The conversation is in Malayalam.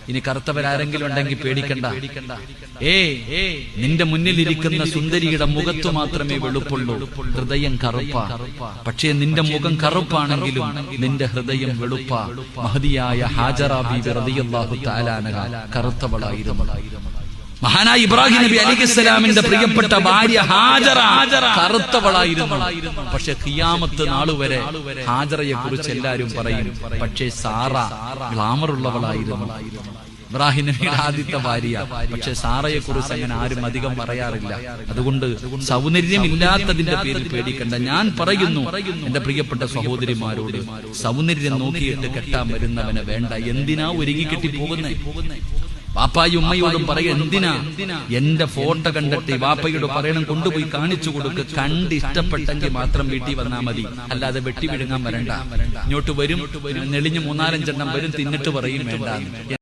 ഇനി കറുത്തവരാരെങ്കിലും ഉണ്ടെങ്കിൽ പേടിക്കണ്ട. നിന്റെ മുന്നിലിരിക്കുന്ന സുന്ദരിയുടെ മുഖത്തു മാത്രമേ വെളുപ്പുള്ളൂ, ഹൃദയം കറുപ്പാ. പക്ഷേ നിന്റെ മുഖം കറുപ്പാണെങ്കിലും നിന്റെ ഹൃദയം വെളുപ്പാ. മഹദിയായ ഹാജറ ബീബി റളിയല്ലാഹു തആല അൻഹ കറുത്തവളായിരുന്നു. മഹാനായ ഇബ്രാഹിം നബി അലൈഹിസ്സലാമിന്റെ പ്രിയപ്പെട്ട ഭാര്യ ഹാജറ കറുത്തവളായിരുന്നു. പക്ഷെ ഖിയാമത്ത് നാളുവരെ ഹാജറയെ കുറിച്ച് എല്ലാവരും പറയും. പക്ഷേ സാറ ഗ്ലാമറുള്ളവളായിരുന്നു. ഇബ്രാഹിം നബിയുടെ ആദ്യത്തെ ഭാര്യ. പക്ഷെ സാറയെ കുറിച്ച് അങ്ങനെ ആരും അധികം പറയാറില്ല. അതുകൊണ്ട് സൗന്ദര്യമില്ലാത്തതിന്റെ പേരിൽ പേടിക്കണ്ട. ഞാൻ പറയുന്നു എന്റെ പ്രിയപ്പെട്ട സഹോദരിമാരോട്, സൗന്ദര്യം നോക്കിയിട്ട് കെട്ടാൻ വരുന്നവനെ വേണ്ട. എന്തിനാ ഒരുങ്ങി കെട്ടി പോകുന്നേ? വാപ്പായും ഉമ്മയോടും പറയും, എന്തിനാ? എന്റെ ഫോട്ടോ കണ്ടിട്ട് വാപ്പയോട് പറയണം, കൊണ്ടുപോയി കാണിച്ചു കൊടുക്ക്. കണ്ട് ഇഷ്ടപ്പെട്ടെങ്കിൽ മാത്രം വീട്ടിൽ വന്നാൽ മതി, അല്ലാതെ വെട്ടി വിഴുങ്ങാൻ വരണ്ട. ഇങ്ങോട്ട് വരും, നെളിഞ്ഞ് 3-4 എണ്ണം വരും, തിന്നിട്ട് പറയും വേണ്ട.